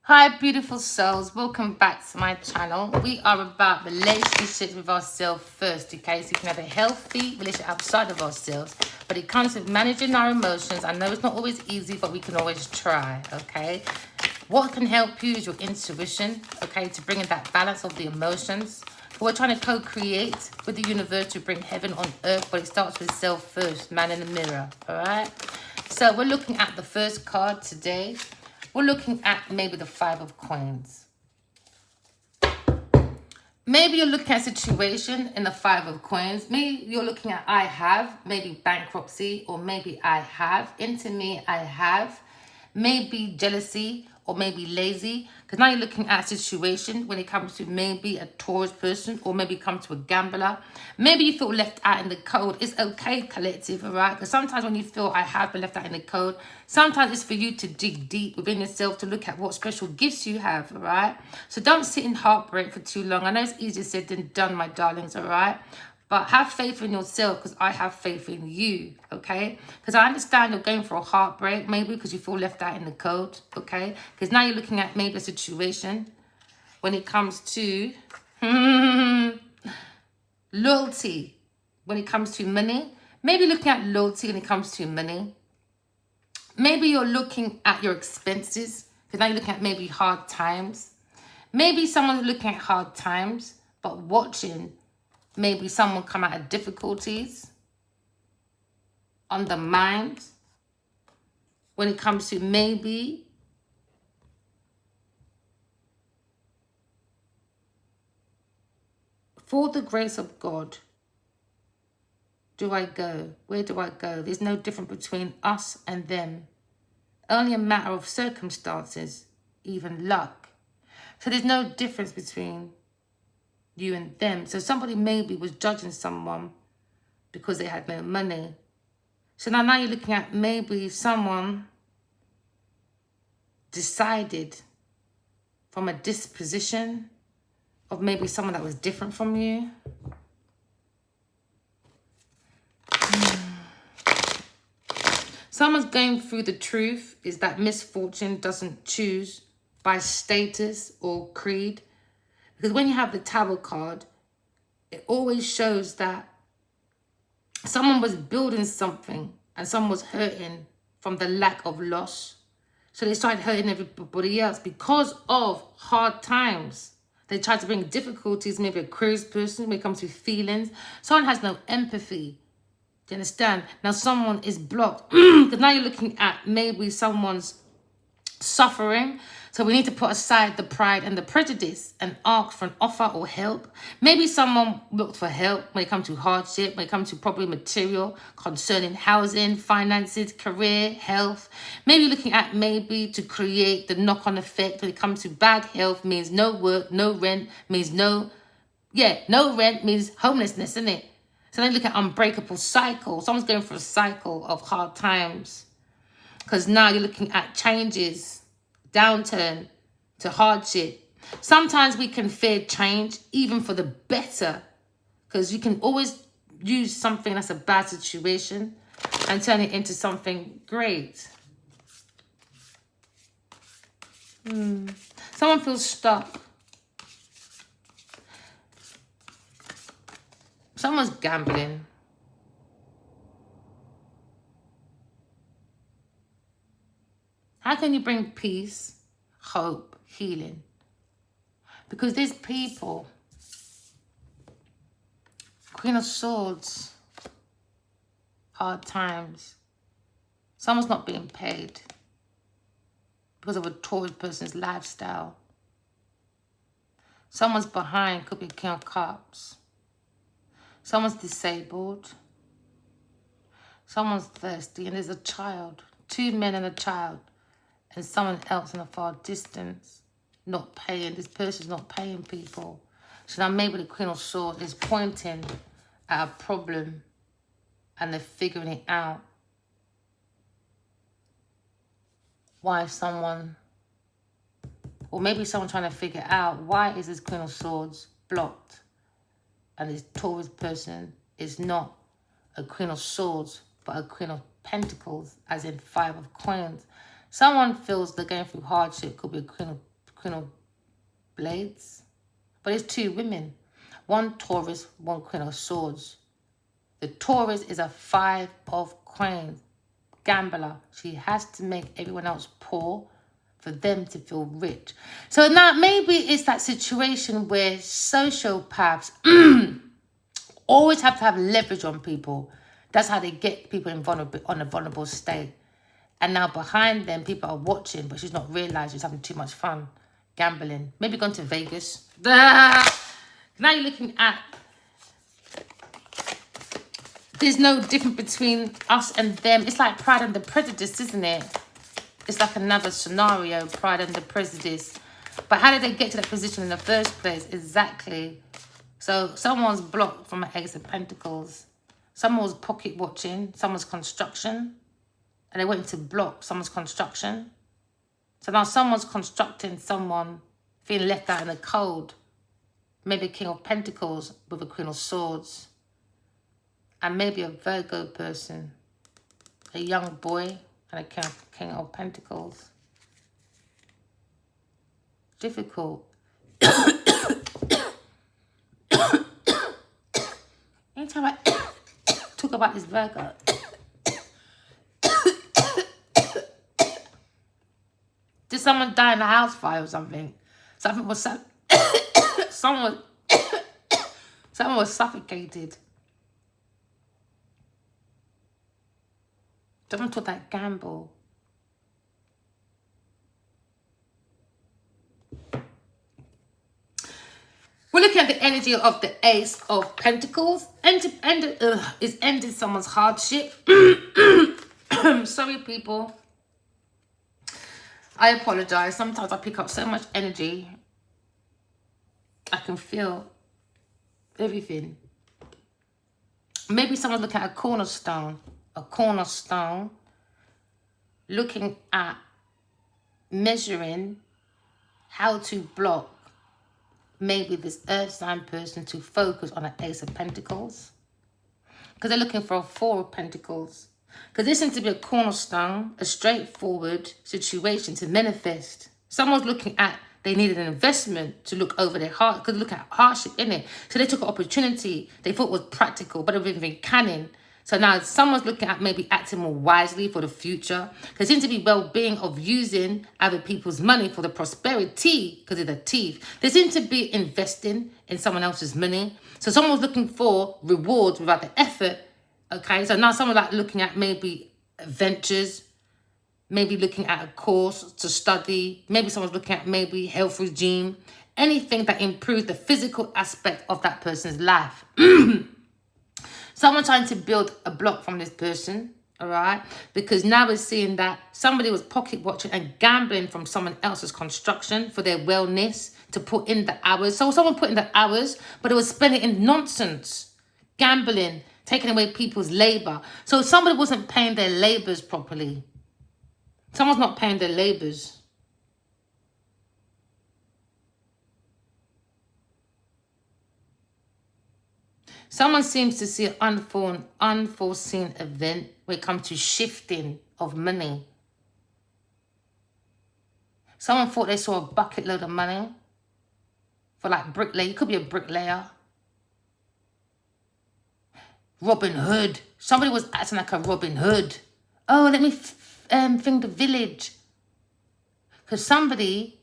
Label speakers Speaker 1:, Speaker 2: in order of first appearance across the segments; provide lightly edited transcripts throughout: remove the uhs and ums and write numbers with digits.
Speaker 1: Hi, beautiful souls. Welcome back to my channel. We are about relationships with ourselves first, okay? So you can have a healthy relationship outside of ourselves, but it comes with managing our emotions. I know it's not always easy, but we can always try, okay? What can help you is your intuition, okay, to bring in that balance of the emotions. We're trying to co-create with the universe to bring heaven on earth, but it starts with self first, man in the mirror, all right? So we're looking at the first card today. We're looking at maybe the Five of Coins. Maybe you're looking at a situation in the Five of Coins. Maybe you're looking at I have, maybe bankruptcy, or maybe I have. Into me, I have. Maybe jealousy, or maybe lazy. Because now you're looking at a situation when it comes to maybe a Taurus person, or maybe come to a gambler. Maybe you feel left out in the cold. It's okay, collective, all right? Because sometimes when you feel I have been left out in the cold, sometimes it's for you to dig deep within yourself to look at what special gifts you have, all right? So don't sit in heartbreak for too long. I know it's easier said than done, my darlings, all right? But have faith in yourself because I have faith in you, okay? Because I understand you're going for a heartbreak, maybe because you feel left out in the cold, okay? Because now you're looking at maybe a situation when it comes to loyalty, when it comes to money. Maybe looking at loyalty when it comes to money. Maybe you're looking at your expenses because now you're looking at maybe hard times. Maybe someone's looking at hard times but watching maybe someone come out of difficulties, undermined, when it comes to maybe for the grace of God, do I go? Where do I go? There's no difference between us and them. Only a matter of circumstances, even luck. So there's no difference between you and them. So somebody maybe was judging someone because they had no money. So now you're looking at maybe someone decided from a disposition of maybe someone that was different from you. Someone's going through the truth is that misfortune doesn't choose by status or creed. Because when you have the Tower card, it always shows that someone was building something and someone was hurting from the lack of loss. So they started hurting everybody else because of hard times. They tried to bring difficulties, maybe a curious person when it comes to feelings. Someone has no empathy. Do you understand? Now someone is blocked. Because now you're looking at maybe someone's suffering. So we need to put aside the pride and the prejudice and ask for an offer or help. Maybe someone looked for help when it comes to hardship, when it comes to probably material, concerning housing, finances, career, health. Maybe looking at maybe to create the knock-on effect when it comes to bad health means no work, no rent, means no rent means homelessness, isn't it? So then look at unbreakable cycle. Someone's going for a cycle of hard times. Because now you're looking at changes, downturn to hardship. Sometimes we can fear change even for the better. Because you can always use something that's a bad situation and turn it into something great. Someone feels stuck. Someone's gambling. How can you bring peace, hope, healing? Because there's people. Queen of Swords. Hard times. Someone's not being paid because of a Taurus person's lifestyle. Someone's behind, could be King of Cups. Someone's disabled. Someone's thirsty, and there's a child. 2 men and a child. And someone else in a far distance not paying. This person's not paying people. So now maybe the Queen of Swords is pointing at a problem and they're figuring it out. Why someone, or maybe someone trying to figure out why is this Queen of Swords blocked and this Taurus person is not a Queen of Swords but a Queen of Pentacles, as in 5 of Coins. Someone feels they're going through hardship, could be a Queen of Queen of Blades. But it's two women. One Taurus, one Queen of Swords. The Taurus is a 5 of Coins. Gambler. She has to make everyone else poor for them to feel rich. So now maybe it's that situation where sociopaths always have to have leverage on people. That's how they get people on a vulnerable state. And now behind them, people are watching, but she's not realised she's having too much fun. Gambling. Maybe gone to Vegas. Now you're looking at... There's no difference between us and them. It's like Pride and the Prejudice, isn't it? It's like another scenario, Pride and the Prejudice. But how did they get to that position in the first place? Exactly. So someone's blocked from an Ace of Pentacles. Someone was pocket watching someone's construction. And they went to block someone's construction. So now someone's constructing someone feeling left out in the cold. Maybe a King of Pentacles with a Queen of Swords. And maybe a Virgo person. A young boy and a King of Pentacles. Difficult. Anytime I talk about this Virgo, did someone die in a house fire or something? Something was someone was suffocated. Someone took that gamble. We're looking at the energy of the Ace of Pentacles. It's ending someone's hardship. Sorry, people. I apologize. Sometimes I pick up so much energy. I can feel everything. Maybe someone's looking at a cornerstone. A cornerstone. Looking at measuring how to block maybe this earth sign person to focus on an Ace of Pentacles. Because they're looking for a 4 of Pentacles. Because this seems to be a cornerstone, a straightforward situation to manifest. Someone's looking at, they needed an investment to look over their heart, because look at hardship in it. So they took an opportunity they thought was practical, but it was been canning. So now someone's looking at maybe acting more wisely for the future. There seems to be well-being of using other people's money for the prosperity because of the thief. There seems to be investing in someone else's money. So someone's looking for rewards without the effort. Okay, so now someone like looking at maybe ventures, maybe looking at a course to study. Maybe someone's looking at maybe health regime. Anything that improves the physical aspect of that person's life. Someone trying to build a block from this person, all right? Because now we're seeing that somebody was pocket watching and gambling from someone else's construction for their wellness to put in the hours. So someone put in the hours, but it was spending in nonsense, gambling, taking away people's labor. So somebody wasn't paying their labors properly. Someone's not paying their labors. Someone seems to see an unforeseen event when it comes to shifting of money. Someone thought they saw a bucket load of money for like bricklayer. You could be a bricklayer. Robin Hood. Somebody was acting like a Robin Hood. Oh, let me think the village. Because somebody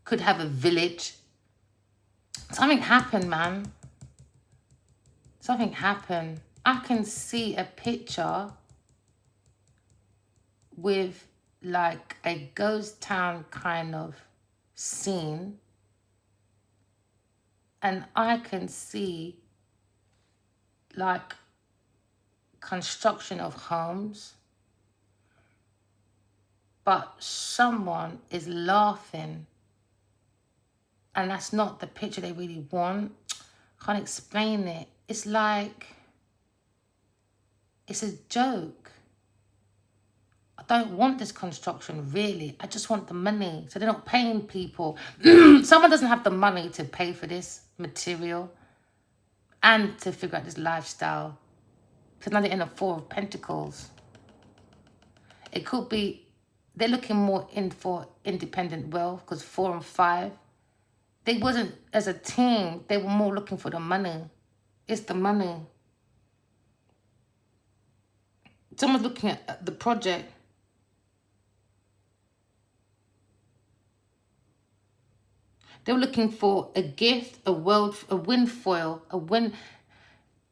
Speaker 1: could have a village. Something happened, man. Something happened. I can see a picture with like a ghost town kind of scene. And I can see like construction of homes. But someone is laughing. And that's not the picture they really want. Can't explain it. It's like, it's a joke. I don't want this construction, really. I just want the money. So they're not paying people. Someone doesn't have the money to pay for this material and to figure out this lifestyle. Because now they're in a 4 of Pentacles. It could be they're looking more in for independent wealth because 4 and 5, they wasn't as a team. They were more looking for the money. It's the money. Someone's looking at the project. They were looking for a gift, a windfall,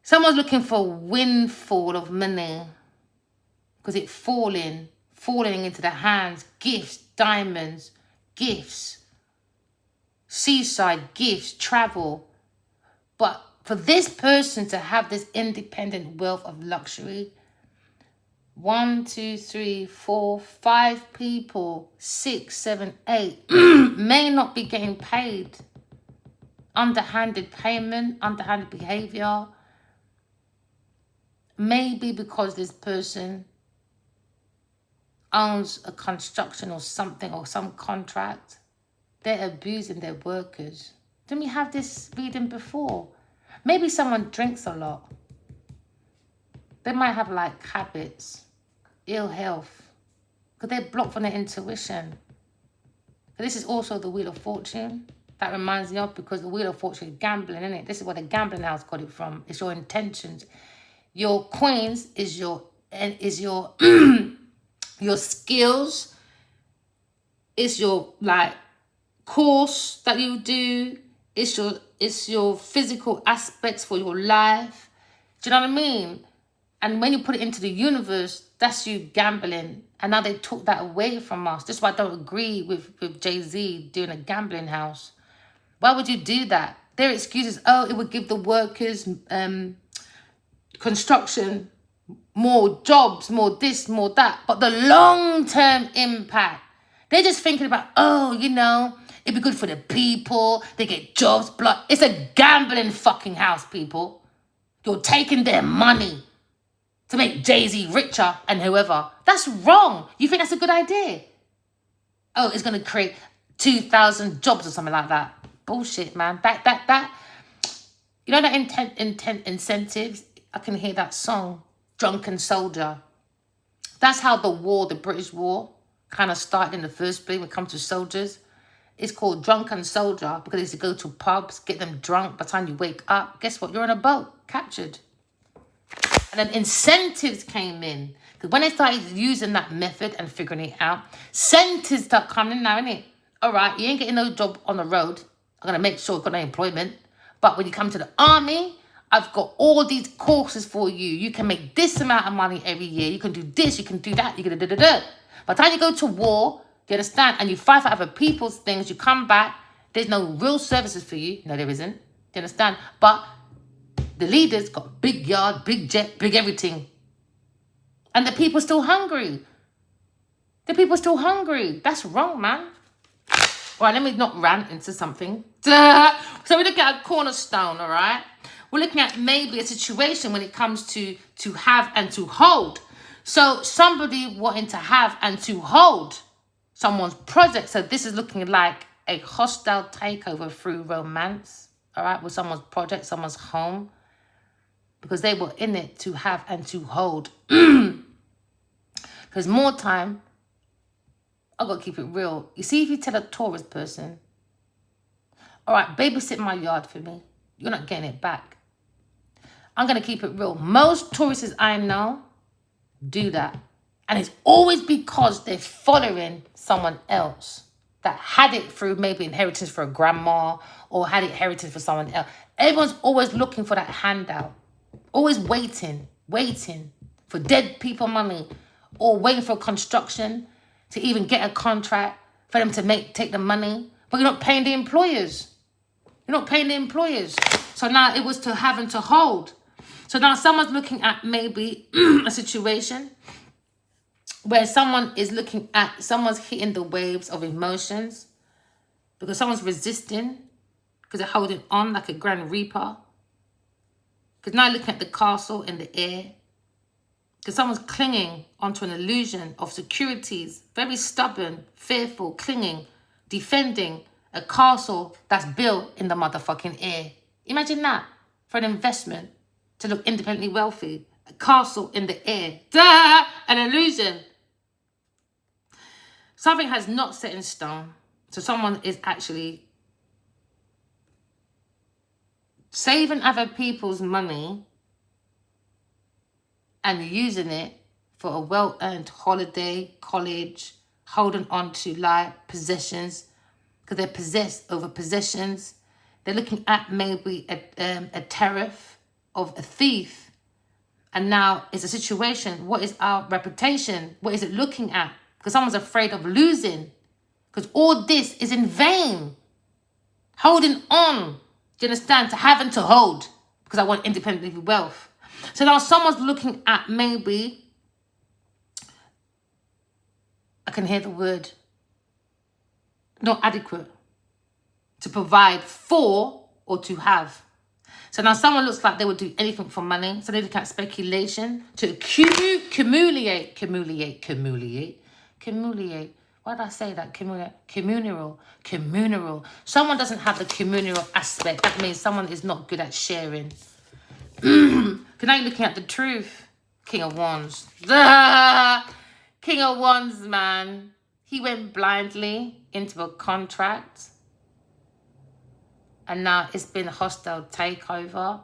Speaker 1: Someone's looking for a windfall of money because it's falling into the hands. Gifts, diamonds, gifts, seaside gifts, travel. But for this person to have this independent wealth of luxury, 1, 2, 3, 4, 5 people, 6, 7, 8 may not be getting paid. Underhanded payment, underhanded behavior. Maybe because this person owns a construction or something or some contract, they're abusing their workers. Didn't we have this reading before? Maybe someone drinks a lot. They might have like habits, ill health, because they're blocked from their intuition. But this is also the Wheel of Fortune. That reminds me of, because the Wheel of Fortune is gambling, isn't it? This is where the gambling house got it from. It's your intentions. Your coins is your your skills. It's your like course that you do. It's your physical aspects for your life. Do you know what I mean? And when you put it into the universe, that's you gambling. And now they took that away from us. That's why I don't agree with Jay-Z doing a gambling house. Why would you do that? Their excuse is, oh, it would give the workers construction, more jobs, more this, more that. But the long-term impact, they're just thinking about, oh, you know, it'd be good for the people. They get jobs, blood. It's a gambling fucking house, people. You're taking their money to make Jay-Z richer and whoever. That's wrong. You think that's a good idea? Oh, it's going to create 2,000 jobs or something like that. Bullshit, man. That. You know that intent incentives? I can hear that song, Drunken Soldier. That's how the British War, kind of started in the first place when it comes to soldiers. It's called Drunken Soldier because they used to go to pubs, get them drunk. By the time you wake up, guess what? You're on a boat, captured. And then incentives came in. Because when they started using that method and figuring it out, incentives start coming in now, innit? All right, you ain't getting no job on the road. I'm going to make sure you've got no employment. But when you come to the army, I've got all these courses for you. You can make this amount of money every year. You can do this, you can do that, you can da-da-da-da. By the time you go to war, you understand, and you fight for other people's things, you come back, there's no real services for you. No, there isn't. Do you understand? But the leaders got big yard, big jet, big everything. And the people still hungry. The people still hungry. That's wrong, man. All right, let me not rant into something. So we're looking at a cornerstone, all right? We're looking at maybe a situation when it comes to have and to hold. So somebody wanting to have and to hold someone's project. So this is looking like a hostile takeover through romance, all right, with someone's project, someone's home, because they were in it to have and to hold. Because more time, I've got to keep it real. You see, if you tell a Taurus person, all right, babysit my yard for me, you're not getting it back. I'm going to keep it real. Most Tauruses I know do that. And it's always because they're following someone else that had it through maybe inheritance for a grandma or had inheritance for someone else. Everyone's always looking for that handout. Always waiting for dead people money or waiting for construction to even get a contract for them to take the money. But you're not paying the employers. You're not paying the employers. So now it was to having to hold. So now someone's looking at maybe a situation where someone's hitting the waves of emotions because someone's resisting because they're holding on like a Grand Reaper. Because now looking at the castle in the air. Because someone's clinging onto an illusion of securities, very stubborn, fearful, clinging, defending a castle that's built in the motherfucking air. Imagine that for an investment to look independently wealthy. A castle in the air. Duh! An illusion. Something has not set in stone. So someone is actually saving other people's money and using it for a well-earned holiday, college, holding on to life, possessions, because they're possessed over possessions. They're looking at maybe a tariff of a thief. And now it's a situation. What is our reputation? What is it looking at? Because someone's afraid of losing. Because all this is in vain. Holding on, do you understand? To having to hold. Because I want independent wealth. So now someone's looking at maybe, I can hear the word, not adequate to provide for or to have. So now someone looks like they would do anything for money. So they look at speculation to accumulate. Why did I say that? Communal. Someone doesn't have the communal aspect. That means someone is not good at sharing. Now you're looking at the truth. King of Wands. King of Wands, man. He went blindly into a contract. And now it's been a hostile takeover.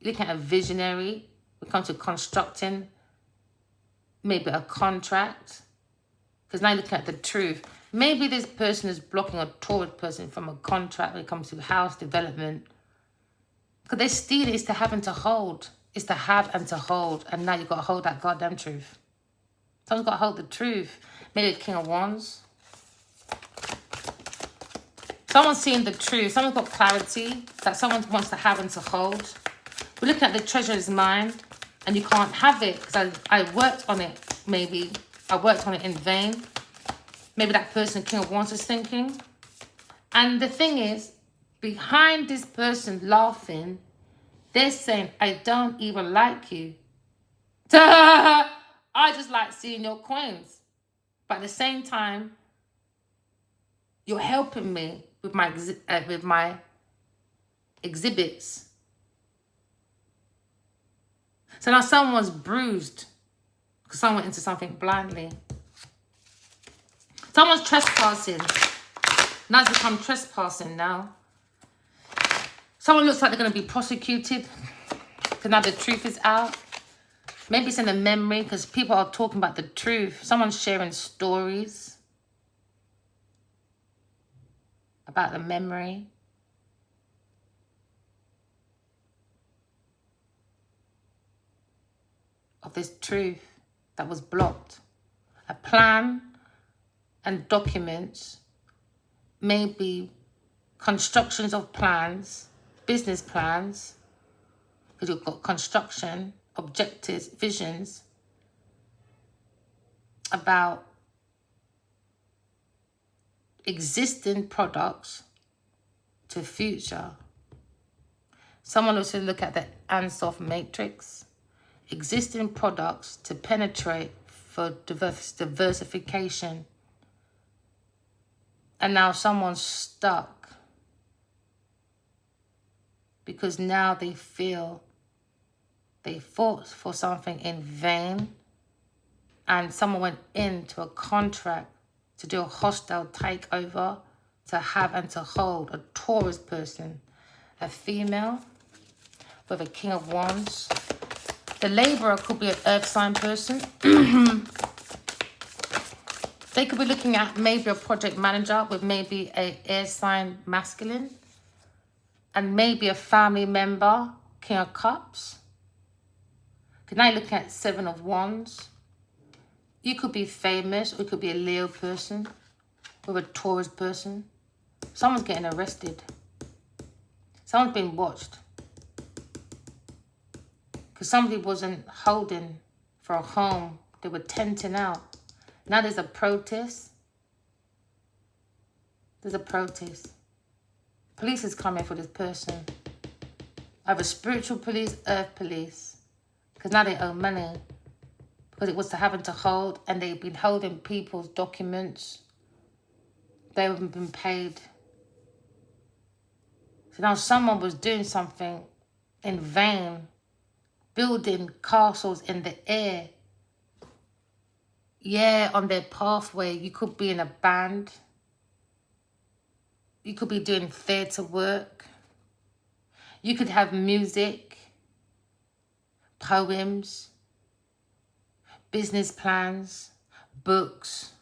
Speaker 1: You're looking at a visionary. We come to constructing maybe a contract. Because now you're looking at the truth. Maybe this person is blocking a Taurus person from a contract when it comes to house development. Because they're stealing. It's to having to hold. It's to have and to hold. And now you've got to hold that goddamn truth. Someone's got to hold the truth. Maybe a King of Wands. Someone's seeing the truth. Someone's got clarity that someone wants to have and to hold. We're looking at the treasure's mind. And you can't have it. Because I worked on it, maybe. I worked on it in vain. Maybe that person, King of Wands, is thinking. And the thing is, behind this person laughing, they're saying, I don't even like you. I just like seeing your coins. But at the same time, you're helping me with my exhibits. So now someone's bruised because someone went into something blindly. Someone's trespassing. Now it's become trespassing now. Someone looks like they're going to be prosecuted because now the truth is out. Maybe it's in a memory because people are talking about the truth. Someone's sharing stories about the memory. Of this truth that was blocked. A plan and documents, maybe constructions of plans, business plans, because you've got construction, objectives, visions about existing products to future. Someone also look at the Ansoff matrix, existing products to penetrate for diversification. And now someone's stuck because now they feel they fought for something in vain and someone went into a contract to do a hostile takeover, to have and to hold a Taurus person, a female with a King of Wands. The laborer could be an earth sign person. They could be looking at maybe a project manager with maybe an air sign masculine. And maybe a family member, King of Cups. Can I look at Seven of Wands? You could be famous, or you could be a Leo person with a Taurus person. Someone's getting arrested. Someone's being watched. Because somebody wasn't holding for a home. They were tenting out. Now there's a protest. There's a protest. Police is coming for this person. Either spiritual police, earth police. Because now they owe money. Because it was to having to hold, and they've been holding people's documents. They haven't been paid. So now someone was doing something in vain. Building castles in the air. yeah, on their pathway. You could be in a band. You could be doing theatre work. You could have music, poems, business plans, books.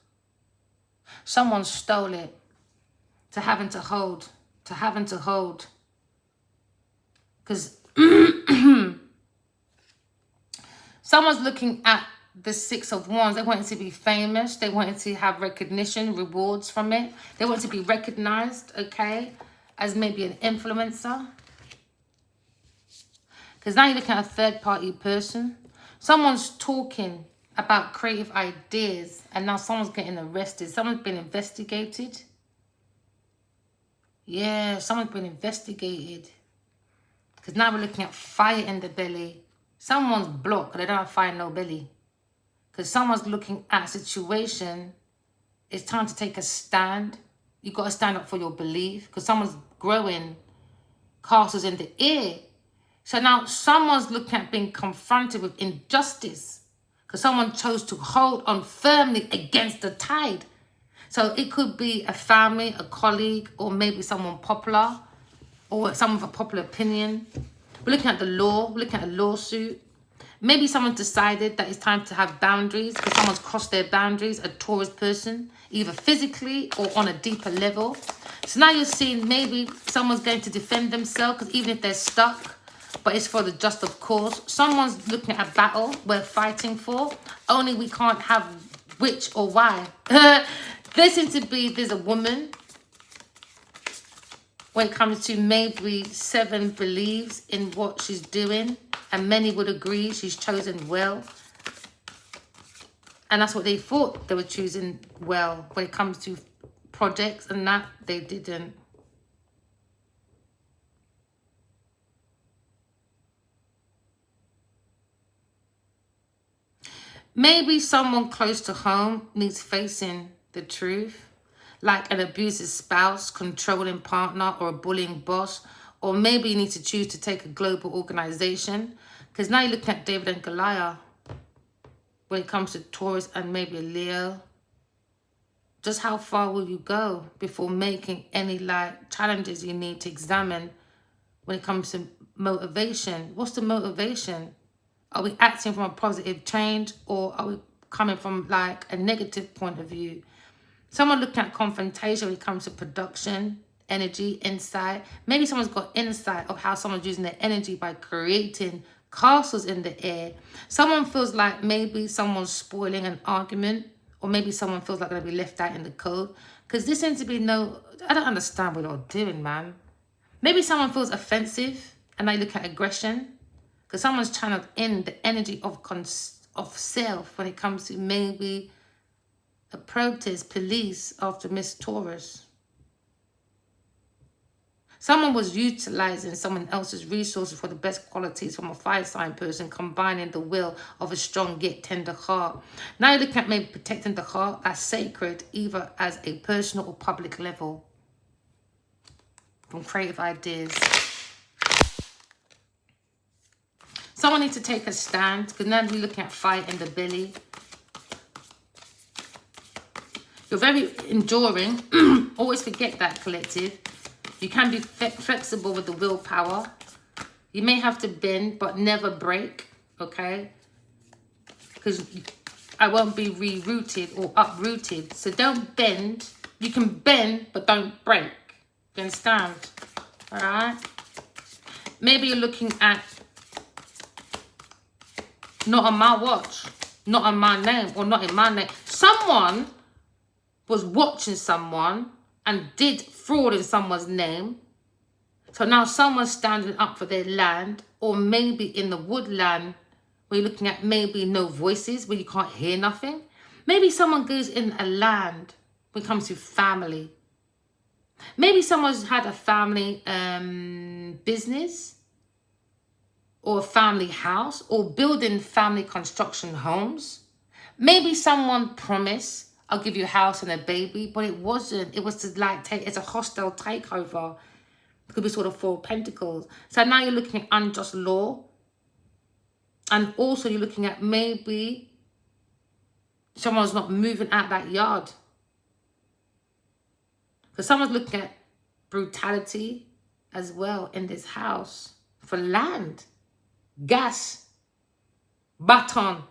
Speaker 1: Someone stole it to having to hold, Because someone's looking at the Six of Wands. They wanted to be famous. They wanted to have recognition, rewards from it. They want to be recognized, okay, as maybe an influencer. Because now you're looking at a third-party person. Someone's talking about creative ideas, and now someone's getting arrested. Someone's been investigated. Yeah, someone's been investigated. Because now we're looking at fire in the belly. Someone's blocked, they don't have fire, no belly. Because someone's looking at a situation. It's time to take a stand. You got to stand up for your belief. Because someone's growing castles in the air. So now someone's looking at being confronted with injustice. Because someone chose to hold on firmly against the tide. So it could be a family, a colleague, or maybe someone popular, or someone with a popular opinion. We're looking at the law. We're looking at a lawsuit. Maybe someone decided that it's time to have boundaries because someone's crossed their boundaries, a Taurus person, either physically or on a deeper level. So now you're seeing maybe someone's going to defend themselves because even if they're stuck, but it's for the just of cause. Someone's looking at a battle we're fighting for, only we can't have which or why. There seems to be, there's a woman, when it comes to maybe 7 believes in what she's doing, and many would agree she's chosen well. And that's what they thought they were choosing well. When it comes to projects and that, they didn't. Maybe someone close to home needs facing the truth, like an abusive spouse, controlling partner, or a bullying boss. Or maybe you need to choose to take a global organization. Because now you're looking at David and Goliath. When it comes to Taurus and maybe a Leo. Just how far will you go before making any challenges you need to examine when it comes to motivation? What's the motivation? Are we acting from a positive change, or are we coming from a negative point of view? Someone looking at confrontation when it comes to production, energy, insight. Maybe someone's got insight of how someone's using their energy by creating castles in the air. Someone feels like maybe someone's spoiling an argument, or maybe someone feels like they're going to be left out in the cold. Because there seems to be I don't understand what they're doing, man. Maybe someone feels offensive and they look at aggression. Because someone's channeled in the energy of self when it comes to maybe a protest, police after Miss Taurus. Someone was utilizing someone else's resources for the best qualities from a fire sign person, combining the will of a strong yet tender heart. Now you're looking at maybe protecting the heart as sacred, either as a personal or public level. From creative ideas. Someone needs to take a stand, because now we're looking at fire in the belly. You're very enduring. Always forget that, collective. You can be flexible with the willpower. You may have to bend, but never break, okay? Because I won't be rerouted or uprooted. So don't bend. You can bend, but don't break. You understand? All right? Maybe you're looking at not on my watch, not on my name, or not in my name. Someone was watching someone and did fraud in someone's name. So now someone's standing up for their land, or maybe in the woodland where you're looking at maybe no voices, where you can't hear nothing. Maybe someone goes in a land when it comes to family. Maybe someone's had a family business, or a family house, or building family construction homes. Maybe someone promised, I'll give you a house and a baby, but it wasn't. It was to it's a hostile takeover. It could be sort of 4 Pentacles. So now you're looking at unjust law. And also you're looking at maybe Someone's not moving out that yard. Because someone's looking at brutality as well in this house for land, gas, baton,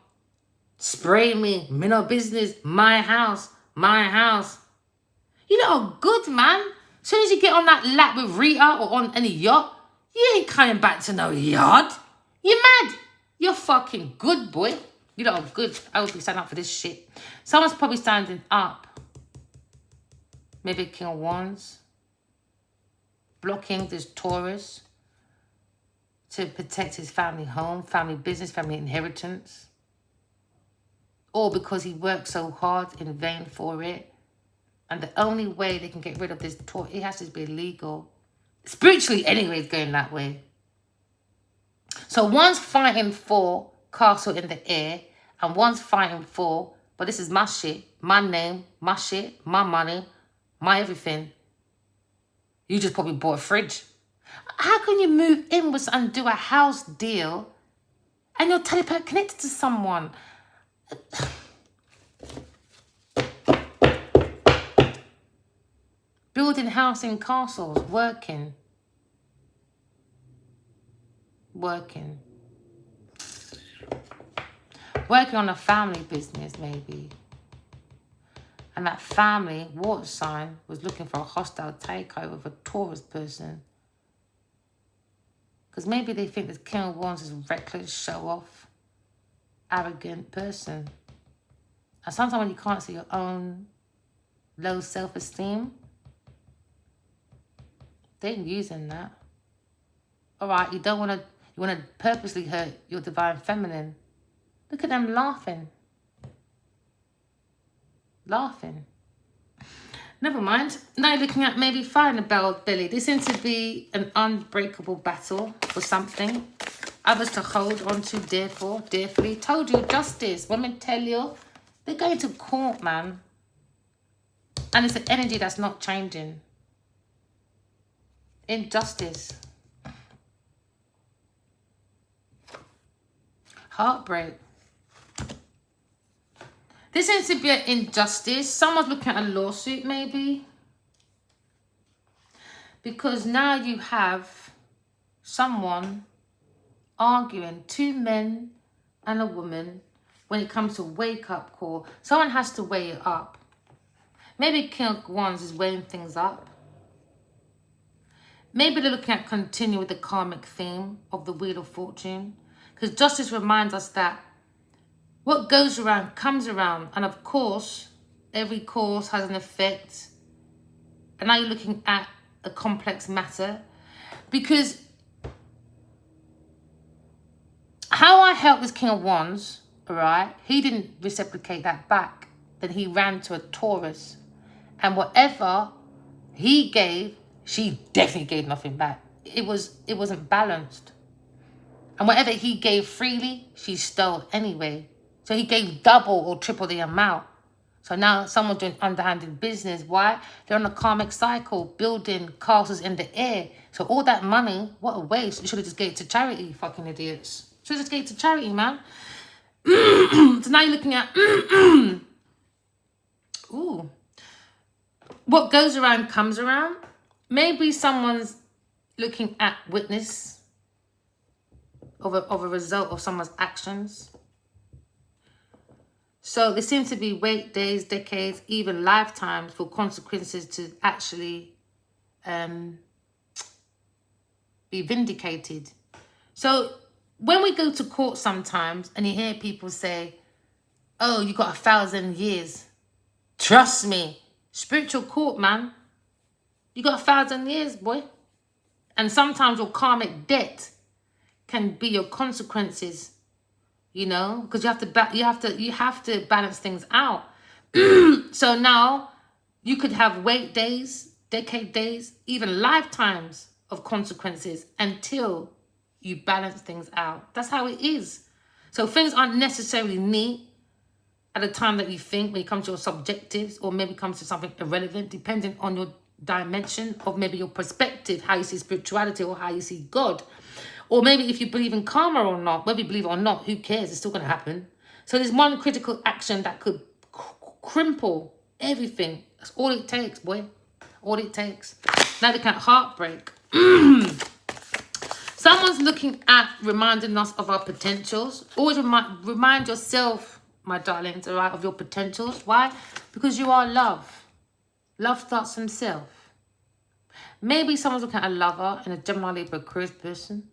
Speaker 1: spray me no business, my house, my house. You know, good man. As soon as you get on that lap with Rita or on any yacht, you ain't coming back to no yard. You mad? You're fucking good, boy. You know, good. I would be standing up for this shit. Someone's probably standing up. Maybe King of Wands. Blocking this Taurus to protect his family home, family business, family inheritance. Or because he worked so hard in vain for it. And the only way they can get rid of this Taurus, it has to be illegal. Spiritually, anyway, it's going that way. So one's fighting for castle in the air, and one's fighting for, but this is my shit, my name, my shit, my money, my everything. You just probably bought a fridge. How can you move in with and do a house deal and you're telepath connected to someone? Building housing castles, working. Working on a family business, maybe. And that family, water sign, was looking for a hostile takeover of a Taurus person. Because maybe they think that King of Wands is a reckless, show-off, arrogant person. And sometimes when you can't see your own low self-esteem, they're using that. All right, you want to purposely hurt your divine feminine. Look at them laughing. Laughing. Never mind. Now you're looking at maybe fighting a belly. This seems to be an unbreakable battle for something. Others to hold on to, dearly. Told you, justice. Women tell you, they're going to court, man. And it's an energy that's not changing. Injustice. Heartbreak. This seems to be an injustice. Someone's looking at a lawsuit, maybe. Because now you have someone arguing, two men and a woman, when it comes to wake-up call. Someone has to weigh it up. Maybe King of Wands is weighing things up. Maybe they're looking at continue with the karmic theme of the Wheel of Fortune. Because justice reminds us that what goes around comes around. And of course, every cause has an effect. And now you're looking at a complex matter. Because how I helped this King of Wands, right? He didn't reciprocate that back. Then he ran to a Taurus. And whatever he gave, she definitely gave nothing back. It wasn't balanced. And whatever he gave freely, she stole anyway. So he gave double or triple the amount. So now someone's doing underhanded business. Why? They're on a karmic cycle, building castles in the air. So all that money, what a waste. You should have just gave it to charity, fucking idiots. Should have just gave it to charity, man. So now you're looking at... Ooh. What goes around comes around. Maybe someone's looking at witness of a result of someone's actions. So there seems to be wait days, decades, even lifetimes for consequences to actually be vindicated. So when we go to court sometimes and you hear people say, oh, you got 1,000 years. Trust me. Spiritual court, man. You got 1,000 years, boy. And sometimes your karmic debt can be your consequences, you know, because you have to balance things out. So now you could have wait days, decade days, even lifetimes of consequences until you balance things out. That's how it is. So things aren't necessarily neat at the time that you think when it comes to your subjectives, or maybe comes to something irrelevant, depending on your dimension of maybe your perspective, how you see spirituality or how you see God. Or maybe if you believe in karma or not, whether you believe it or not, who cares? It's still going to happen. So there's one critical action that could crumple everything. That's all it takes, boy. All it takes. Now look at heartbreak. Someone's looking at reminding us of our potentials. Always remind yourself, my darlings, all right, of your potentials. Why? Because you are love. Love starts from self. Maybe someone's looking at a lover and a Gemini, Libra, Aquarius person.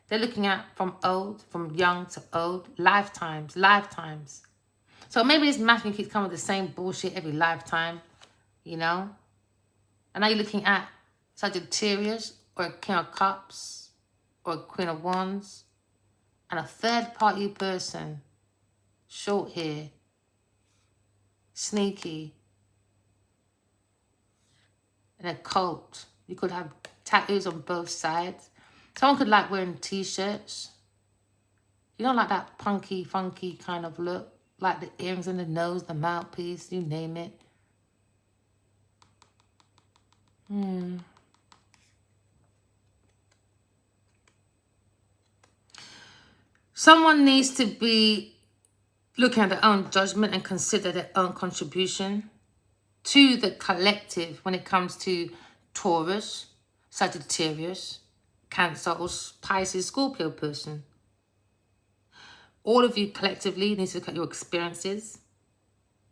Speaker 1: They're looking at from young to old, lifetimes. So maybe this matching keeps coming with the same bullshit every lifetime, you know? And now you're looking at Sagittarius or a King of Cups or a Queen of Wands and a third party person, short hair, sneaky, in a cult. You could have tattoos on both sides. Someone could like wearing t-shirts. You don't like that punky, funky kind of look. Like the earrings in the nose, the mouthpiece, you name it. Someone needs to be looking at their own judgment and consider their own contribution to the collective when it comes to Taurus, Sagittarius, Cancer, or Pisces, Scorpio person. All of you collectively need to look at your experiences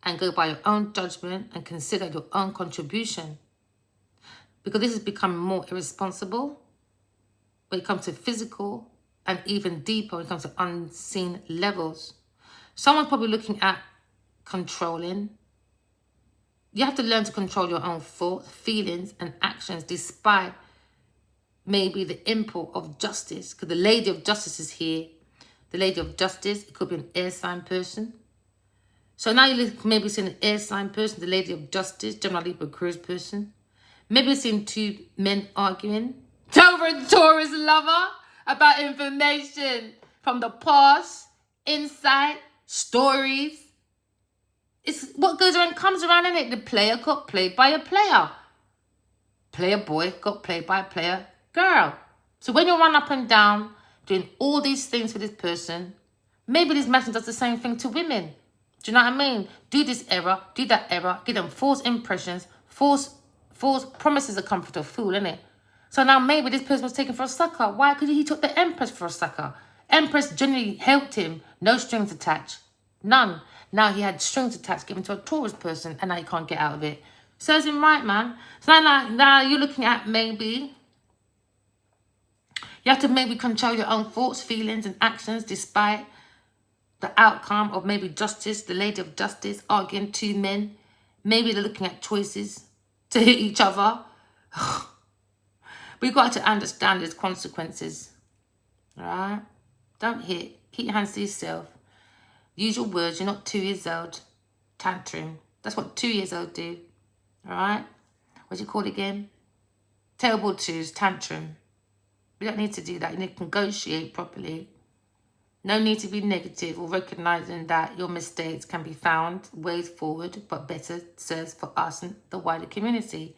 Speaker 1: and go by your own judgment and consider your own contribution. Because this is becoming more irresponsible when it comes to physical and even deeper when it comes to unseen levels. Someone's probably looking at controlling. You have to learn to control your own thoughts, feelings, and actions despite maybe the import of justice. Because the Lady of Justice is here. The Lady of Justice, it could be an air sign person. So now you're maybe seeing an air sign person, the Lady of Justice, Gemini, Libra, Aquarius person. Maybe you're seeing two men arguing over a Taurus lover about information from the past, insight, stories. It's what goes around comes around, innit? The player got played by a player. Player boy got played by a player girl. So when you run up and down doing all these things for this person, maybe this message does the same thing to women. Do you know what I mean? Do this error, do that error, give them false impressions, false promises of comfort or fool, innit? So now maybe this person was taken for a sucker. Why? Because he took the Empress for a sucker. Empress generally helped him, no strings attached. None. Now he had strings attached given to a Taurus person and now he can't get out of it. Serves him right, man. So now you're looking at maybe you have to maybe control your own thoughts, feelings, and actions despite the outcome of maybe justice, the Lady of Justice, arguing two men. Maybe they're looking at choices to hit each other. We've got to understand there's consequences. All right? Don't hit. Keep your hands to yourself. Use your words. You're not 2 years old. Tantrum. That's what 2 years old do. All right? What do you call it again? Terrible twos. Tantrum. We don't need to do that. You need to negotiate properly. No need to be negative or recognizing that your mistakes can be found ways forward, but better serves for us and the wider community.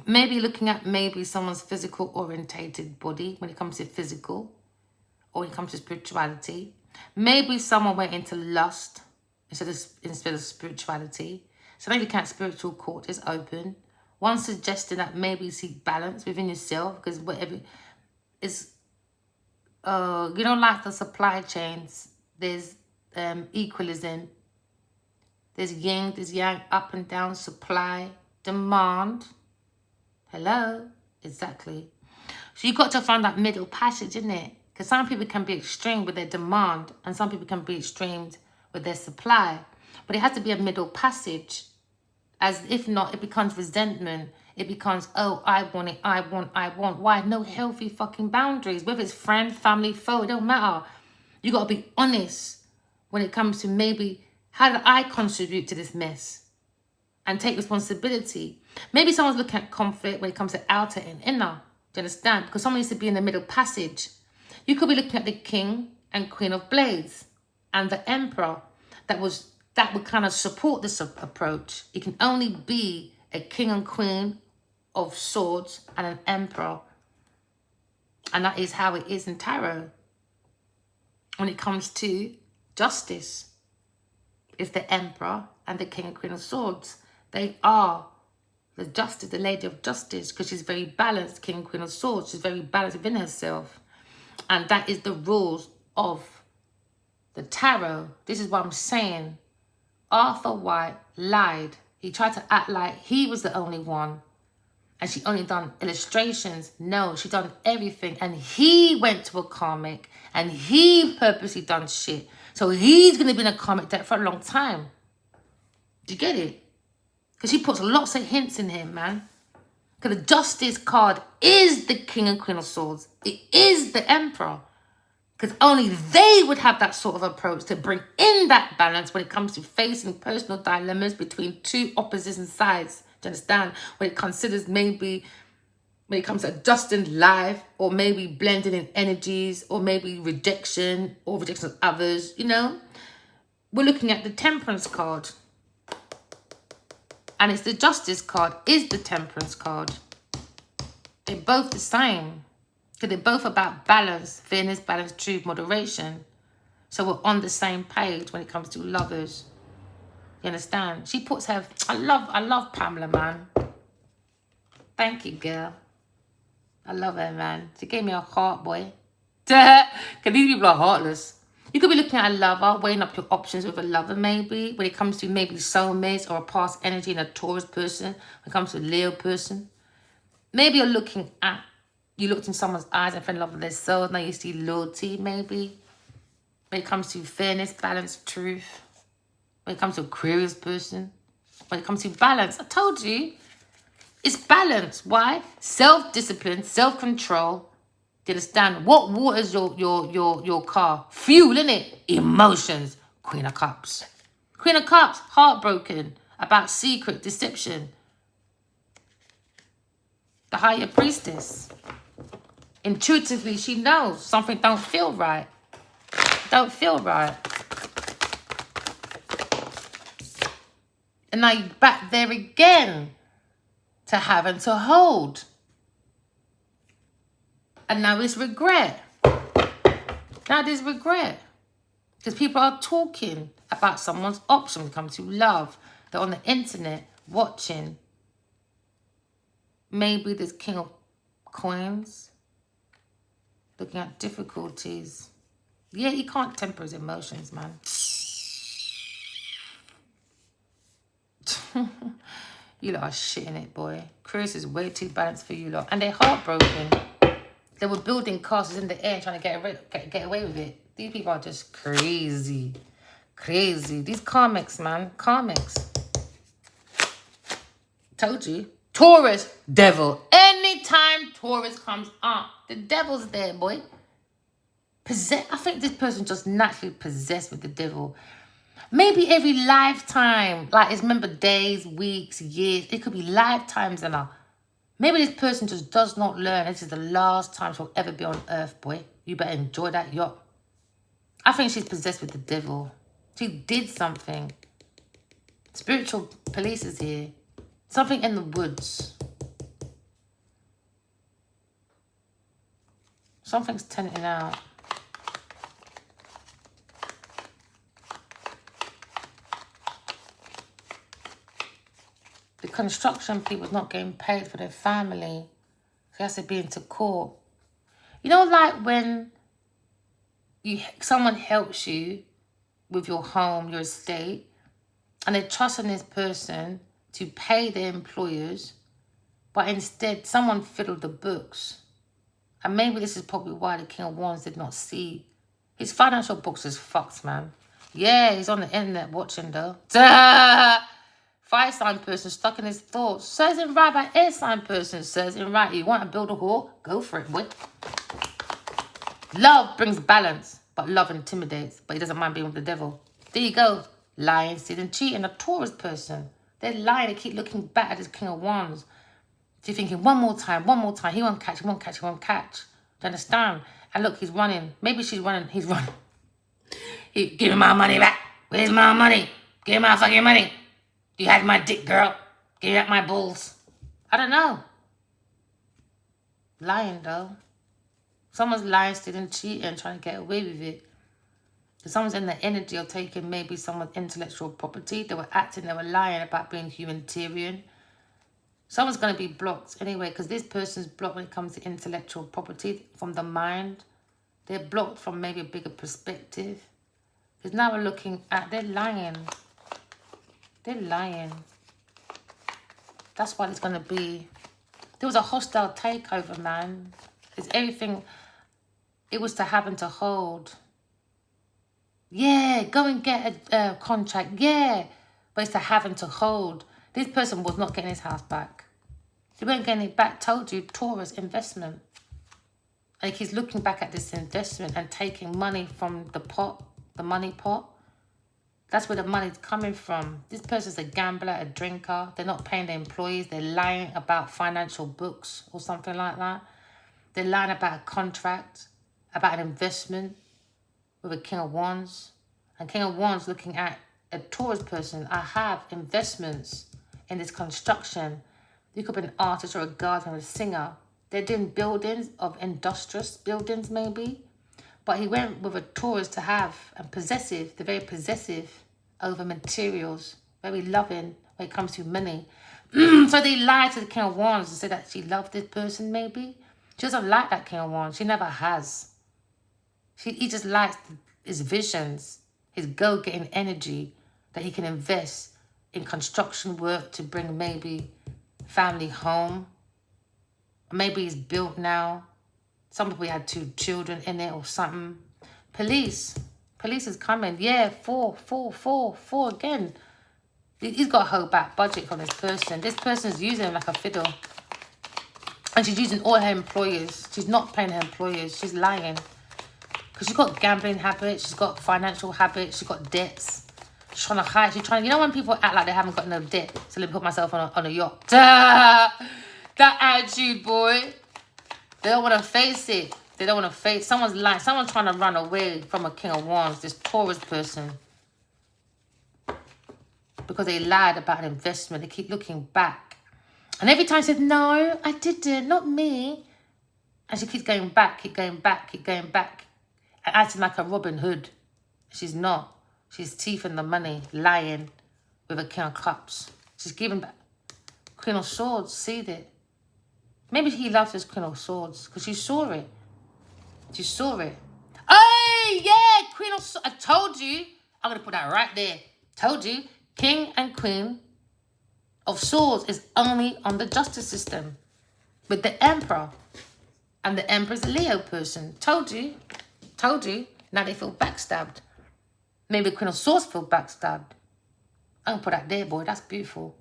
Speaker 1: Maybe looking at maybe someone's physical orientated body when it comes to physical or when it comes to spirituality. Maybe someone went into lust instead of spirituality. So maybe looking at spiritual court is open. One suggesting that maybe seek balance within yourself because whatever is, like the supply chains, there's equalism. There's yin, there's yang, up and down, supply, demand. Hello? Exactly. So you've got to find that middle passage, isn't it? Because some people can be extreme with their demand and some people can be extreme with their supply. But it has to be a middle passage. As if not, it becomes resentment. It becomes, oh, I want it, I want. Why? No healthy fucking boundaries. Whether it's friend, family, foe, it don't matter. You got to be honest when it comes to maybe, how did I contribute to this mess? And take responsibility. Maybe someone's looking at conflict when it comes to outer and inner. Do you understand? Because someone needs to be in the middle passage. You could be looking at the King and Queen of Blades and the Emperor that would kind of support this approach. It can only be a King and Queen of Swords and an Emperor. And that is how it is in tarot when it comes to justice. is the Emperor and the King and Queen of Swords. They are the Justice, the Lady of Justice, because she's very balanced, King and Queen of Swords. She's very balanced within herself. And that is the rules of the tarot. This is what I'm saying. Arthur White lied. He tried to act like he was the only one. And she only done illustrations. No, she done everything. And he went to a karmic. And he purposely done shit. So he's going to be in a karmic debt for a long time. Do you get it? Because she puts lots of hints in him, man. Because the Justice card is the King and Queen of Swords. It is the Emperor. Because only they would have that sort of approach to bring in that balance when it comes to facing personal dilemmas between two opposition sides. Do you understand? When it considers maybe, when it comes to adjusting life, or maybe blending in energies, or maybe rejection, or rejection of others, you know? We're looking at the Temperance card. And it's the Justice card, is the Temperance card. They're both the same. Because they're both about balance, fairness, balance, truth, moderation. So we're on the same page when it comes to lovers. You understand? She puts her... I love Pamela, man. Thank you, girl. I love her, man. She gave me a heart, boy. Because these people are heartless. You could be looking at a lover, weighing up your options with a lover, maybe. When it comes to maybe soulmates or a past energy in a Taurus person. When it comes to a Leo person. Maybe you're looking at... You looked in someone's eyes and fell in love with their soul. Now you see loyalty, maybe. When it comes to fairness, balance, truth. When it comes to Aquarius person. When it comes to balance. I told you. It's balance. Why? Self-discipline, self-control. Do you understand? What waters your car? Fuel, innit? Emotions. Queen of Cups. Queen of Cups, heartbroken. About secret deception. The Higher Priestess. Intuitively, she knows something don't feel right. Don't feel right. And now you're back there again. To have and to hold. And now it's regret. Now there's regret. Because people are talking about someone's option when it comes to love. They're on the internet watching. Maybe there's King of Coins. Looking at difficulties. Yeah, he can't temper his emotions, man. You lot are shitting it, boy. Chris is way too balanced for you lot. And they're heartbroken. They were building castles in the air trying to get away with it. These people are just crazy. Crazy. These karmics, man. Karmics. Told you. Taurus, devil. Anytime Taurus comes up, the devil's there, boy. I think this person's just naturally possessed with the devil. Maybe every lifetime, like it's remember days, weeks, years. It could be lifetimes and all. Maybe this person just does not learn. This is the last time she'll ever be on earth, boy. You better enjoy that yacht. I think she's possessed with the devil. She did something. Spiritual police is here. Something in the woods. Something's tenting out. The construction people's not getting paid for their family. So he has to be into court. You know, like when someone helps you with your home, your estate, and they're trusting this person to pay their employers, but instead someone fiddled the books. And maybe this is probably why the King of Wands did not see. His financial books is fucked, man. Yeah, he's on the internet watching though. Fire sign person stuck in his thoughts. Says in right by air sign person. Says in right. You want to build a whore? Go for it, boy. Love brings balance, but love intimidates. But he doesn't mind being with the devil. There you go. Lying, stealing, cheating. A Taurus person. They're lying. They keep looking back at this King of Wands. You're thinking, one more time. He won't catch, he won't catch, he won't catch. Do you understand? And look, he's running. Maybe she's running. He's running. Give me my money back. Where's my money? Give me my fucking money. You had my dick, girl. Give me back my balls. I don't know. Lying, though. Someone's lying, stealing, cheating, trying to get away with it. Someone's in the energy of taking maybe someone's intellectual property. They were acting, they were lying about being humanitarian. Someone's going to be blocked anyway, because this person's blocked when it comes to intellectual property from the mind. They're blocked from maybe a bigger perspective. Because now we're looking at, they're lying. They're lying. That's what it's going to be. There was a hostile takeover, man. It's everything. It was to have and to hold. Yeah, go and get a contract. Yeah, but it's to have and to hold. This person was not getting his house back. He weren't getting it back. Told you, Taurus investment. And he's looking back at this investment and taking money from the pot, the money pot. That's where the money's coming from. This person's a gambler, a drinker. They're not paying their employees. They're lying about financial books or something like that. They're lying about a contract, about an investment with a King of Wands. And King of Wands looking at a Taurus person. I have investments in this construction. You could be an artist or a gardener or a singer. They're doing buildings of industrious buildings maybe. But he went with a Taurus to have and possessive. They're very possessive over materials. Very loving when it comes to money. So they lied to the King of Wands and said that she loved this person maybe. She doesn't like that King of Wands. She never has. He just likes his visions, his go-getting energy that he can invest in construction work to bring maybe family home. Maybe he's built now. Some people had 2 children in it or something. Police is coming. Yeah, four again. He's got to hold back budget from this person. This person's using him like a fiddle. And she's using all her employers. She's not paying her employers. She's lying. Because she's got gambling habits. She's got financial habits. She's got debts. She's trying to hide. She's trying to, you know when people act like they haven't got no debt? So let me put myself on a yacht. That attitude, boy. They don't want to face it. They don't want to face. Someone's lying. Someone's trying to run away from a King of Wands. This Taurus person. Because they lied about an investment. They keep looking back. And every time she said, no, I didn't. Not me. And she keeps going back, keep going back, keep going back. And acting like a Robin Hood. She's not. She's teeth in the money. Lying with a King of Cups. She's giving back. Queen of Swords. See that? Maybe he loves this Queen of Swords. Because she saw it. She saw it. Oh, yeah. Queen of Swords. I told you. I'm going to put that right there. Told you. King and Queen of Swords is only on the justice system. With the Emperor. And the Emperor's a Leo person. Told you. Told you. Now they feel backstabbed. Maybe the Queen of Swords feel backstabbed. I'm going to put that there, boy. That's beautiful.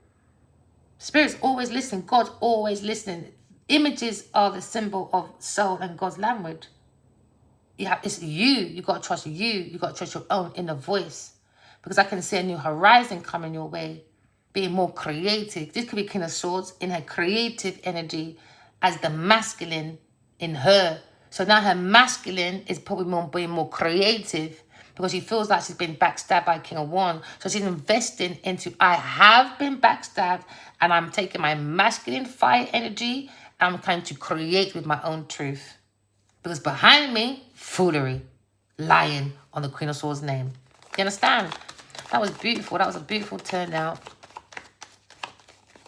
Speaker 1: Spirit's always listening. God's always listening. Images are the symbol of soul and God's language. It's you. You got to trust you. You got to trust your own inner voice. Because I can see a new horizon coming your way. Being more creative. This could be King of Swords in her creative energy as the masculine in her. So now her masculine is probably being more creative because she feels like she's been backstabbed by King of Wands. So she's investing into, I have been backstabbed and I'm taking my masculine fire energy and I'm trying to create with my own truth. Because behind me, foolery, lying on the Queen of Swords name. You understand? That was beautiful. That was a beautiful turnout.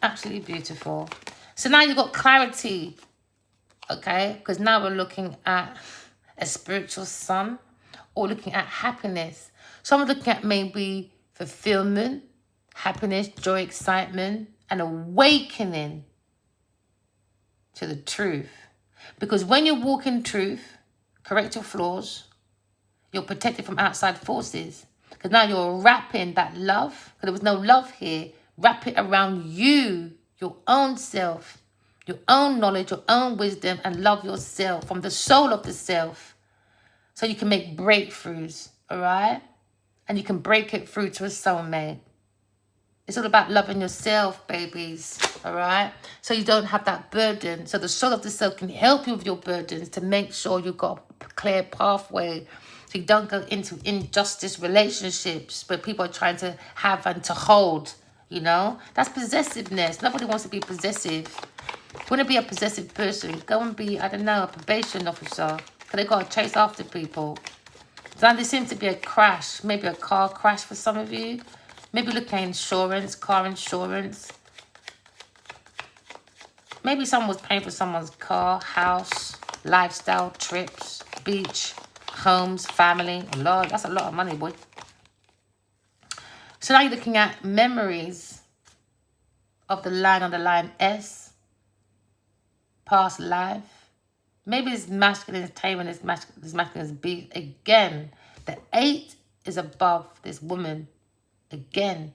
Speaker 1: Absolutely beautiful. So now you've got clarity. Okay? Because now we're looking at a spiritual sun or looking at happiness. Some are looking at maybe fulfillment, happiness, joy, excitement, and awakening to the truth. Because when you walk in truth, correct your flaws, you're protected from outside forces. Because now you're wrapping that love, because there was no love here, wrap it around you, your own self, your own knowledge, your own wisdom, and love yourself from the soul of the self. So you can make breakthroughs, all right? And you can break it through to a soulmate. It's all about loving yourself, babies, all right? So you don't have that burden. So the soul of the self can help you with your burdens to make sure you've got a clear pathway. So you don't go into injustice relationships where people are trying to have and to hold, you know? That's possessiveness. Nobody wants to be possessive. If you want to be a possessive person, go and be, I don't know, a probation officer. Because they've got to chase after people. So there seems to be a crash, maybe a car crash for some of you. Maybe looking at insurance, car insurance. Maybe someone was paying for someone's car, house, lifestyle, trips, beach, homes, family. Lord, that's a lot of money, boy. So now you're looking at memories of the line on the line S, past life. Maybe this masculine is Tamer, this masculine is B. Again, the 8 is above this woman. Again,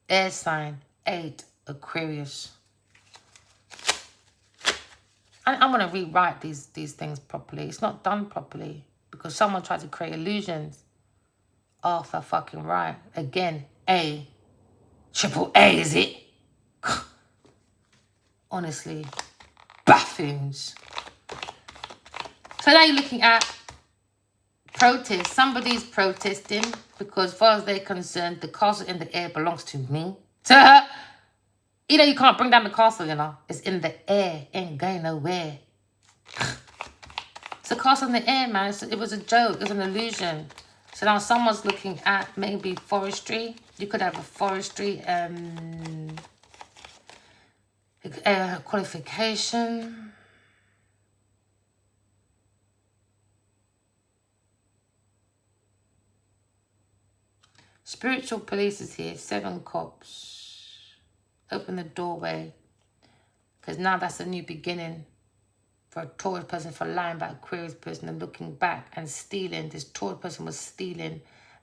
Speaker 1: air sign, 8, Aquarius. I want to rewrite these things properly. It's not done properly because someone tried to create illusions. Arthur fucking right. Again, A. Triple A, is it? Honestly, buffoons. So now you're looking at protest. Somebody's protesting because as far as they're concerned, the castle in the air belongs to me. You know, you can't bring down the castle, you know. It's in the air. Ain't going nowhere. It's a castle in the air, man. It was a joke. It was an illusion. So now someone's looking at maybe forestry. You could have a forestry qualification. Spiritual police is here. 7 cops. Open the doorway. Because now that's a new beginning for a Taurus person for lying about Aquarius person and looking back and stealing. This Taurus person was stealing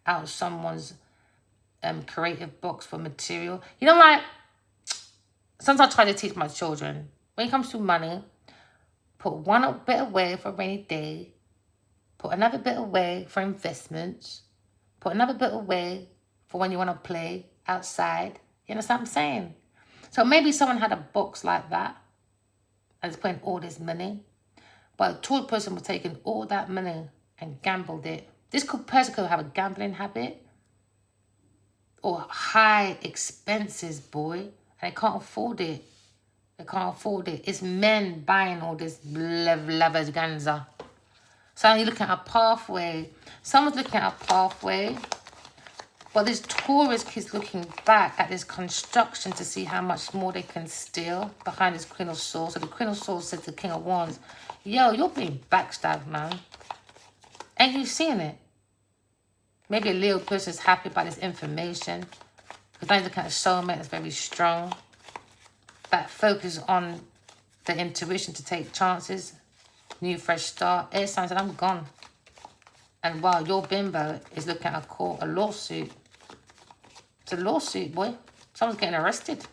Speaker 1: out of someone's creative box for material. You know, like, sometimes I try to teach my children, when it comes to money, put one bit away for a rainy day, put another bit away for investments, put another bit away for when you want to play outside. You understand what I'm saying? So maybe someone had a box like that and is putting all this money. But a tall person was taking all that money and gambled it. This person could have a gambling habit or high expenses, boy. And they can't afford it. They can't afford it. It's men buying all this lavaganza. So you're looking at a pathway. Someone's looking at a pathway. But this Taurus keeps looking back at this construction to see how much more they can steal behind this Queen of Swords. So the Queen of Swords said to the King of Wands, yo, you're being backstabbed, man. Ain't you seeing it? Maybe a Leo person is happy about this information. Because now you're looking at a soulmate that's very strong. That focuses on the intuition to take chances. New fresh start. Air signs and I'm gone. And while your bimbo is looking at a court, a lawsuit. It's a lawsuit, boy. Someone's getting arrested.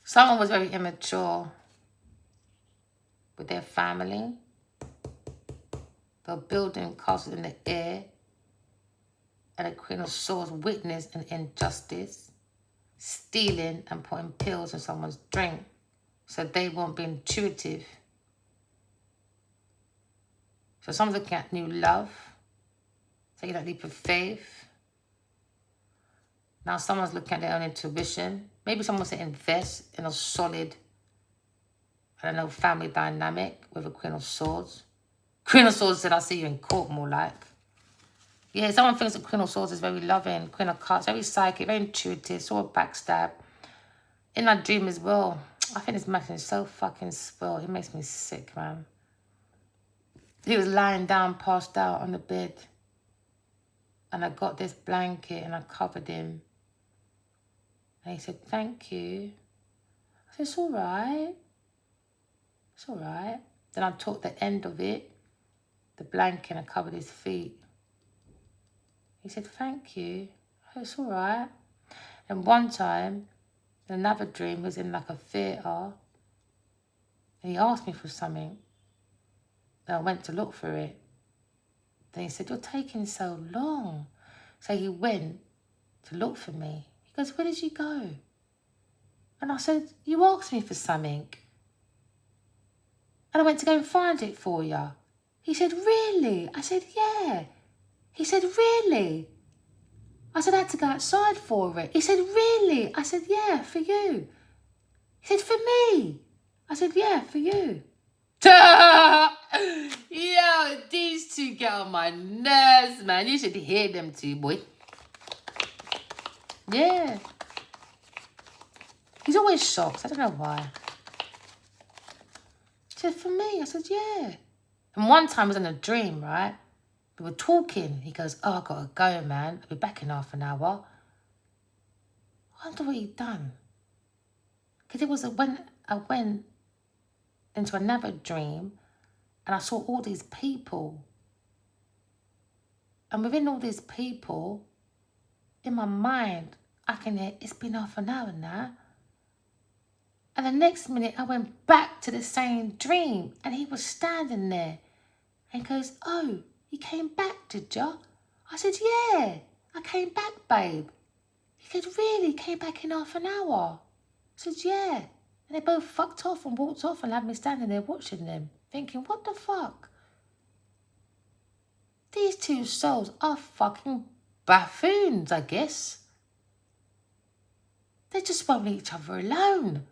Speaker 1: Someone was very immature with their family. They're building castles in the air. And the Queen of Swords witnessed an injustice. Stealing and putting pills in someone's drink. So they won't be intuitive. So someone's looking at new love. Taking that leap of faith. Now someone's looking at their own intuition. Maybe someone wants to invest in a solid, I don't know, family dynamic with a Queen of Swords. Queen of Swords said, I'll see you in court more like. Yeah, someone thinks the Queen of Swords is very loving. Queen of Cups, very psychic, very intuitive, sort of backstab. In that dream as well. I think this man is so fucking spoiled. It makes me sick, man. He was lying down, passed out on the bed. And I got this blanket and I covered him. And he said, thank you. I said, it's all right. It's all right. Then I took the end of it, the blanket, and I covered his feet. He said, thank you. I said, it's all right. And one time, in another dream, he was in like a theatre. And he asked me for something. And I went to look for it. Then he said, you're taking so long. So he went to look for me. He goes, where did you go? And I said, you asked me for something. And I went to go and find it for you. He said, really? I said, yeah. He said, really? I said, I had to go outside for it. He said, really? I said, yeah, for you. He said, for me? I said, yeah, for you. Yo, these two get on my nerves, man. You should hear them two, boy. Yeah. He's always shocked. I don't know why. He said, for me? I said, yeah. And one time I was in a dream, right? We were talking. He goes, oh, I gotta go, man. I'll be back in half an hour. I wonder what he'd done. Because it was when I went into another dream and I saw all these people. And within all these people, in my mind, I can hear, it's been half an hour now. And the next minute, I went back to the same dream and he was standing there. And he goes, oh, you came back, did you? I said, yeah, I came back, babe. He said, really? Came back in half an hour? I said, yeah. And they both fucked off and walked off and had me standing there watching them, thinking, what the fuck? These two souls are fucking buffoons, I guess. They just won't leave each other alone.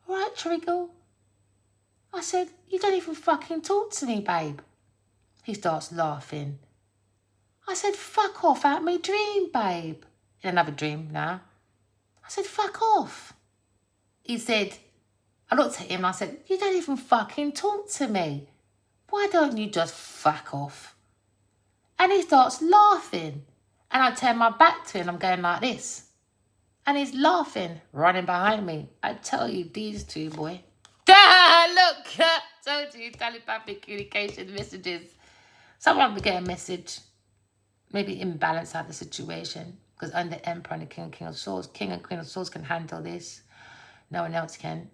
Speaker 1: Right, Triggle? I said, you don't even fucking talk to me, babe. He starts laughing. I said, fuck off out my dream, babe. In another dream now. I said, fuck off. He said, I looked at him and I said, you don't even fucking talk to me. Why don't you just fuck off? And he starts laughing. And I turn my back to him. I'm going like this. And he's laughing, running behind me. I tell you, these two, boy. Look, told you, telepathic communication messages. Someone will get a message. Maybe imbalance out the situation. Because I'm the Emperor and the King of Swords. King and Queen of Swords can handle this. No one else can.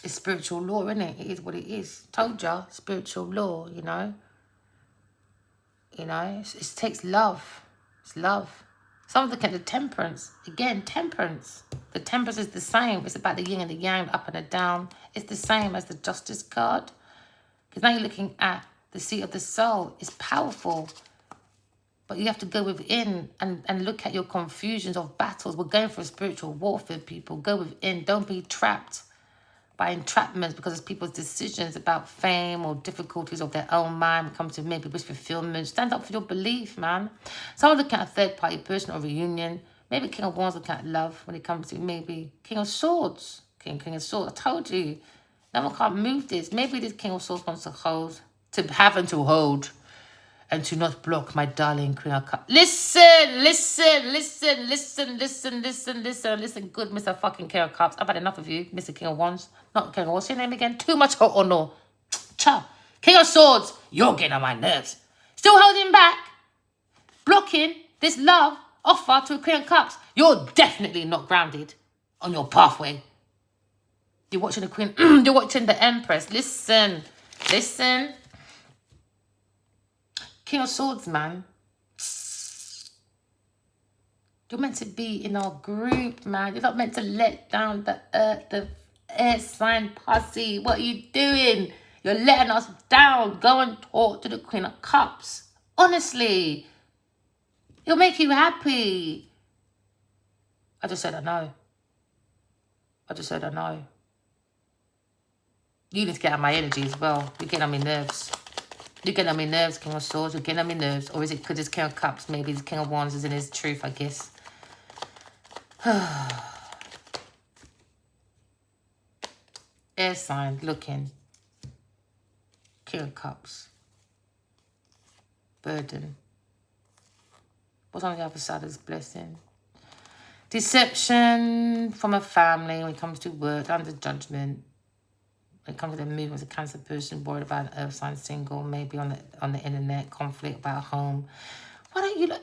Speaker 1: It's spiritual law, isn't it? It is what it is. Told ya, spiritual law, you know. You know, it takes love. It's love. Some look at the temperance. Again, temperance. The temperance is the same. It's about the yin and the yang, the up and the down. It's the same as the justice card. Because now you're looking at the seat of the soul. It's powerful. But you have to go within and look at your confusions of battles. We're going for a spiritual warfare, people. Go within. Don't be trapped by entrapments because of people's decisions about fame or difficulties of their own mind when it comes to maybe wish fulfillment. Stand up for your belief, man. Someone looking at a third-party person or reunion. Maybe King of Wands looking at love when it comes to maybe King of Swords. King of Swords. I told you. No one can't move this. Maybe this King of Swords wants to hold, to have and to hold. And to not block my darling Queen of Cups. Listen, good, Mr. fucking King of Cups. I've had enough of you, Mr. King of Wands. Not King of Wands. What's your name again? Too much hot or no? Cha. King of Swords, you're getting on my nerves. Still holding back. Blocking this love offer to a Queen of Cups. You're definitely not grounded on your pathway. You're watching the Queen. You're watching the Empress. Listen. King of Swords, man. You're meant to be in our group, man. You're not meant to let down the air sign posse. What are you doing? You're letting us down. Go and talk to the Queen of Cups. Honestly. It'll make you happy. I just said I know. You need to get out of my energy as well. You're getting on my nerves. You're getting on my nerves, King of Swords. You're getting on my nerves. Or is it because it's King of Cups? Maybe the King of Wands is in his truth, I guess. Air sign, looking. King of Cups. Burden. What's on the other side is blessing. Deception from a family when it comes to work, under judgment. When it comes to the mood as a Cancer person, worried about an earth sign single, maybe on the internet, conflict about home. Why don't you look?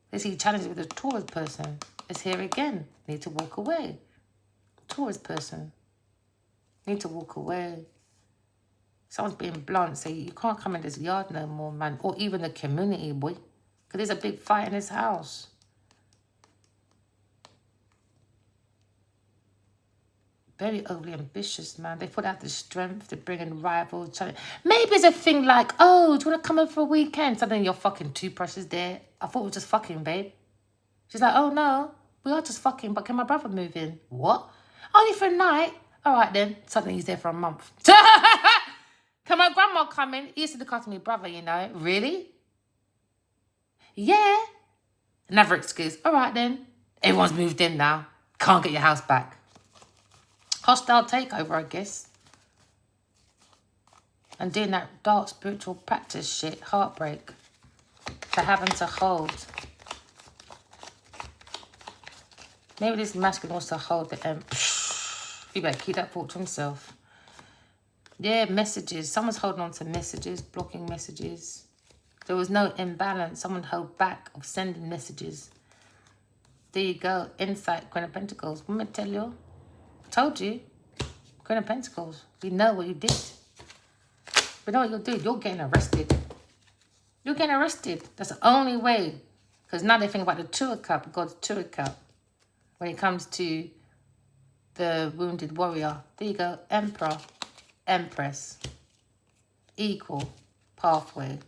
Speaker 1: They see challenges with a Taurus person. It's here again. Need to walk away. Taurus person. Need to walk away. Someone's being blunt. Say, you can't come in this yard no more, man. Or even the community, boy. Because there's a big fight in this house. Very overly ambitious, man. They put out the strength to bring in rivals. Challenge. Maybe it's a thing like, oh, do you want to come in for a weekend? Suddenly your fucking toothbrush is there. I thought it was just fucking, babe. She's like, oh, no. We are just fucking, but can my brother move in? What? Only for a night. All right then. Suddenly he's there for a month. Can my grandma come in? He used to look after me brother, you know. Really? Yeah. Another excuse. All right then. Everyone's moved in now. Can't get your house back. Hostile takeover, I guess. And doing that dark spiritual practice shit. Heartbreak. For having to hold. Maybe this masculine wants to hold the end. You better keep that thought to himself. Yeah, messages. Someone's holding on to messages, blocking messages. There was no imbalance. Someone held back of sending messages. There you go. Insight, Queen of Pentacles. Let me tell you. I told you. Queen of Pentacles. We know what you did. We know what you'll do. You're getting arrested. You're getting arrested. That's the only way. Because now they think about the Two of Cups, God's Two of Cups. When it comes to the wounded warrior. There you go. Emperor. Empress. Equal. Pathway.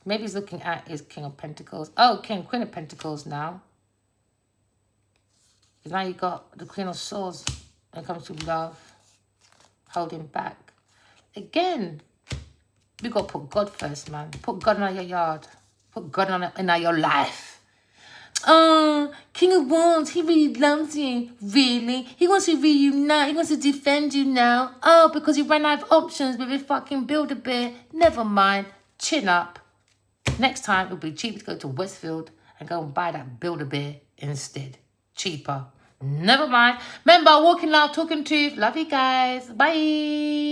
Speaker 1: Maybe he's looking at his King of Pentacles. Oh, Queen of Pentacles now. Because now you got the Queen of Swords when it comes to love. Holding back. Again, we got to put God first, man. Put God in your yard. Put God in your life. Oh, King of Wands, he really loves you. Really? He wants to reunite. He wants to defend you now. Oh, because he ran out of options with his fucking Build-A-Bear. Never mind. Chin up. Next time, it'll be cheaper to go to Westfield and go and buy that Build-A-Bear instead. Cheaper. Never mind. Remember, walking loud, talking truth. Love you guys. Bye.